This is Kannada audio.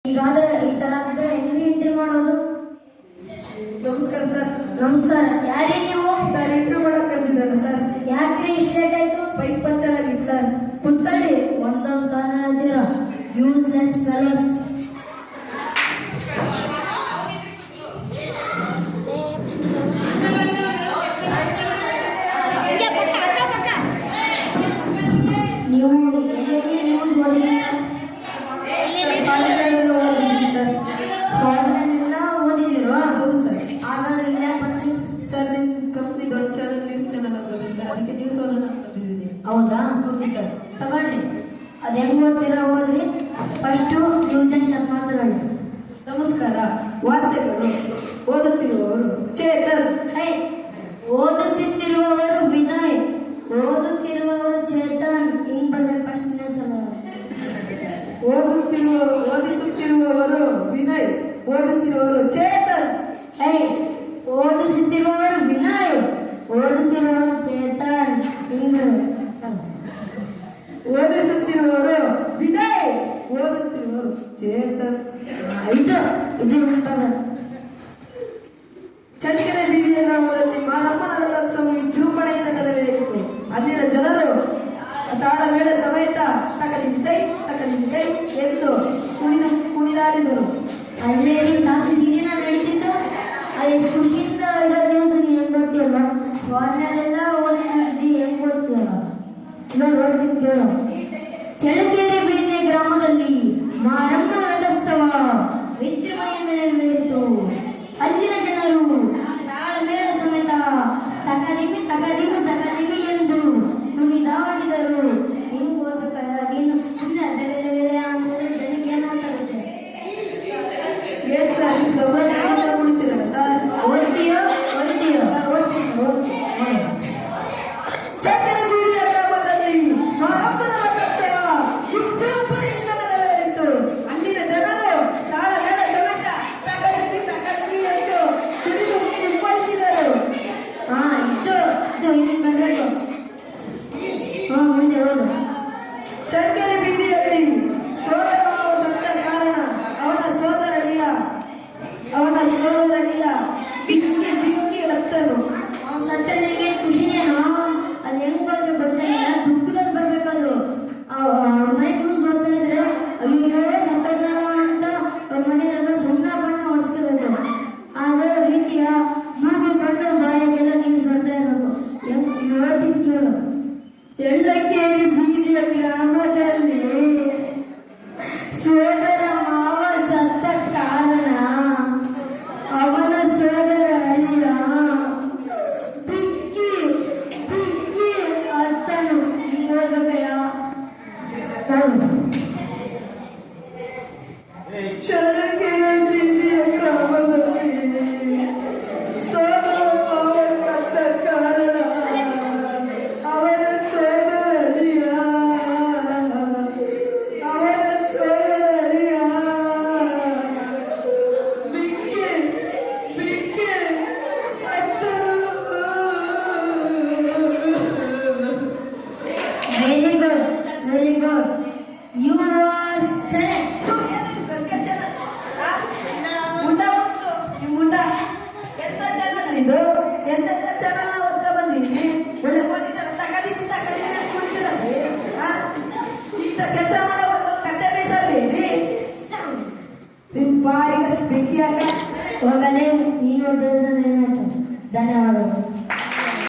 ಈಗಾದ್ರೆ ಈ ತರ ಆದ್ರೆ ಹೆಂಗ್ ಎಂಟ್ರಿ ಮಾಡೋದು? ನಮಸ್ಕಾರ ಸರ್. ನಮಸ್ಕಾರ. ಯಾರೇ ನೀವು? ಸರ್ ಎಂಟ್ರಿ ಮಾಡಕ್ ಕರೆದಿದ್ದಲ್ಲ ಸರ್. ಯಾಕ್ರಿ ಇಷ್ಟ ಲೇಟ್ ಆಯ್ತು? ಬೈಕ್ ಪಂಚರ್ ಆಗಿತ್ತು ಸರ್. ಕುತ್ಕೊಳ್ಳಿ. ಒಂದೊಂದು ಕಾರಣ ಹೇಳ್ತೀರಾ. Useless fellows. ನೀವು ನ್ಯೂಸ್ ಓದಿಲ್ಲ? ಓದಿದಿರೋ? ಹೌದು ಸರ್. ಹಾಗಾದ್ರೆ ಇಲ್ಲ ಬಂದ್ರಿ ಸರ್ ನಿಮ್ ಕಂಪ್ನಿ ದೊಡ್ಡ ಚಾನಲ್ ನ್ಯೂಸ್ ಚಾನಲ್ ಅಂತ ಬಂದಿದೆ ಸರ್, ಅದಕ್ಕೆ ನ್ಯೂಸ್ ಓದೋಣ ಅಂತ ಬಂದಿದ್ದೀನಿ. ಹೌದಾ? ಹೌದು ಸರ್. ತಗೊಳ್ರಿ. ಅದ್ ಹೆಂಗ್ ಓದ್ತೀರಾ ಓದ್ರಿ. ಫಸ್ಟ್ ನ್ಯೂಸ್ ಶರ್ಟ್ ಮಾಡ್ತಾರೆ. ನಮಸ್ಕಾರ. ವಾರ್ತೆಗಳು ಓದುತ್ತಿರುವವರು ಚೇತನ್. ಓದಿಸುತ್ತಿರುವವರು ವಿನಯ್. ಓದುತ್ತಿರುವವರು ಚೇತನ್. ಹಿಂಗ್ ಬರ್ಬೇಕು ಫಸ್ಟ್ ಓದಿಸುತ್ತಿರುವವರು ವಿನಯ್. ಓದುತ್ತಿರುವವರು ಚೇತನ್. ಓದಿಸುತ್ತಿರುವವರು ವಿನಯ್. ಓದುತ್ತಿರುವವರು ಚೇತನ್. ಹಿಂಗ್ ಓದಿಸುತ್ತಿರುವವರು ವಿನಯ್. ಓದುತ್ತಿರುವವರು ಚೇತನ್. ಇದು ಚಳ್ಳಕೆರೆ ಬೀದಿಯ ಗ್ರಾಮದಲ್ಲಿ ಮಾರಮ್ಮನ ರಥೋತ್ಸವ ವಿಜೃಂಭಣೆಯಿಂದ ನೆರವೇರಿತು. ಅಲ್ಲಿನ ಜನರು ತಾಳಮೇಳ ಸಮೇತ ತಕಲಿಂಟೈ ಎಂದು ಕುಣಿದಾಡಿದರು. ಅಲ್ಲೇ ದಿನ ನಡೀತಿತ್ತು. ಅದು ಎಷ್ಟು ಖುಷಿಯಿಂದ ಇರೋ ನ್ಯೂಸ್ ನೀನು ಹೆಂಗ್ ಗೊತ್ತಿಲ್ಲ. ಫೋನ್ನಲ್ಲೆಲ್ಲ ಓದಿ ನಡೆದಿ ಹೆಂಗ್ ಗೊತ್ತಿಲ್ಲ. ಇನ್ನೊಂದು ಓದ್ತೀನಿ ಕೇಳು. ಚಳ್ಳಕೆರೆ ಬೀದಿಯ ಗ್ರಾಮದಲ್ಲಿ ಮಾರಮ್ಮನ ರಥೋತ್ಸವ ವಿಜೃಂಭಣೆಯಿಂದ ನೆರವೇರಿತು. ಅಲ್ಲಿನ ಜನರು ತಾಳಮೇಳ ಸಮೇತ ತಕದಿಮಿ ಎಂದು ಕುಣಿದಾಡಿದರು. ಹಿಂಗ್ ಓದ್ಬೇಕಲ್ಲ ನೀನು ಸುಮ್ಮನೆ ಅದೇ ಅಂತಂದ್ರೆ ಜನಕ್ಕೆ ಏನೋ ಅಂತಾಗುತ್ತೆ. ಏನ್ ಸರ್ ಕುಣಿತೀರಲ್ಲ ಸರ್? ಓದ್ತೀಯೋ ಸರ್ ಓದ್ತೀನಿ. ಚಳ್ಳಕೆರೆ ಬೀದಿಯ ಗ್ರಾಮದಲ್ಲಿ ಮಾರಮ್ಮನ ರಥೋತ್ಸವ ವಿಜೃಂಭಣೆಯಿಂದ ನೆರವೇರಿತು. ಅಲ್ಲಿನ ಜನರು ತಾಳಮೇಳ ಸಮೇತ ತಕದಿಮಿ ಎಂದು ಕುಣಿದು ಕುಪ್ಪಳಿಸಿದರು. ಇದು ಹಿಂಗ್ ಬರ್ಬೇಕು. ಮುಂದೆ ಓದು. ಚಳ್ಳಕೆರೆ ಬೀದಿಯಲ್ಲಿ ಸೋದರ ಮಾವ ಸತ್ತ ಕಾರಣ ಅವನ ಸೋದರಳಿಯ ಬಿಕ್ಕಿ ಹತ್ತನು. ಅವ್ನು ಸತ್ತ ನನಗೆ ಖುಷಿನೇನೋ. ಅದು ಹೆಂಗ್ ಬರ್ಬೇಕು ಗೊತ್ತಿಲ್ಲ. ದುಃಖದಲ್ಲಿ ಬರ್ಬೇಕದು. ಮನೆ ನ್ಯೂಸ್ ಓದ್ತಾ ಇದ್ರೆ ಅಯ್ಯೋ ಸತ್ತೋದ್ನಲ್ಲ ಅಂತ ಅವ್ರ ಮನೆಯಲ್ಲ ಸುಣ್ಣ ಬಣ್ಣ ಹೊಡ್ಸ್ಕೋಬೇಕು. ಅದೇ ರೀತಿಯ ಮೂಗು ಕಣ್ಣು ಬಾಯಾಗೆಲ್ಲ ನೀರು ಸರ್ತಾ ಇರಬೇಕು. ಹೇಳ್ತೀನಿ ಕೇಳು. ಚಳ್ಳಕೆರೆ ಬೀದಿಯ ಗ್ರಾಮದಲ್ಲಿ ಸೋದರ ಮಾವ ಸತ್ತ ಕಾರಣ ಅವನ ಸೋದರ ಅಳಿಯ ಬಿಕ್ಕಿ ಅತ್ತನು. ಹಿಂಗ್ ಓದ್ಬೇಕಯ್ಯ. ಚಳ್ಳಕೆರೆ ಬೀದಿಯ ಗ್ರಾಮದಲ್ಲಿ ಸೋದರ ಮಾವ ಸತ್ತ ಕಾರಣ ಅವನ ಸೋದರಳಿಯ ಬಿಕ್ಕಿ ಅತ್ತನು. Very good. You are select. ಎಂತೆಲ್ಲ ಚಾನಲ್ ಓದ್ತಾ ಬಂದಿದ್ದೀನಿ. ಒಳ್ಳೆ ಓದಿದ್ದಾರೆ. ತಕದಿಮಿ ಕುಡಿತಿರಲ್ರಿ. ಇಂಥ ಕೆಲಸ ಮಾಡೋ ಕತ್ತೆ ಬೇಸಾಗ್ರಿ. ನಿಮ್ಮ ಬಾಯಿಗಷ್ಟು ಬೆಂಕಿ ಹಾಕ ಹೋಗಲೇ ನೀನು ಏನಾಯ್ತು. ಧನ್ಯವಾದಗಳು.